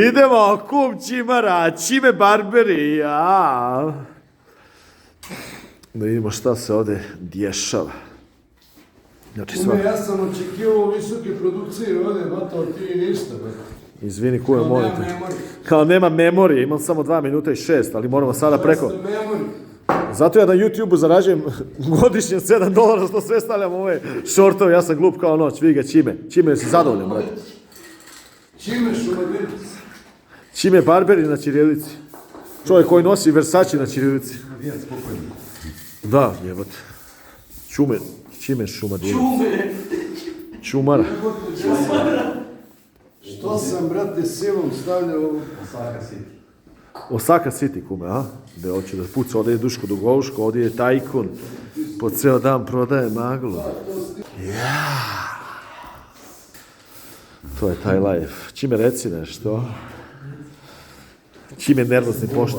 Idemo, kum Čimara, Čime Barberi, ja. Da vidimo šta se ovdje dješava. Znači Kume, ja sam očekivao visoke produkcije ovdje, bato, ti ništa. Izvini, kume, molim te. Kao nema memorije, imam samo 2 minuta i 6, ali moramo sada preko. Zato ja na YouTube-u zarađujem godišnje $7, što sve stavljam ove šortove, ja sam glup kao noć, vidi ga Čime. Čime si zadovoljan, brate. Čime Šumadin? Čime Barberi na ćirilici. Čovjek koji nosi Versace na ćirilici. Da, jebate. Čime Šumadin. Čumara. Što sam, brate, silom stavljao Osaka City, kume, a? Gde hoće da puca, ovdje je Duško Dugovško, ovdje je tajkun. Po ceo dan prodaje maglu. Ja. To je taj life. Čime reci nešto? Čime nervozni pošta?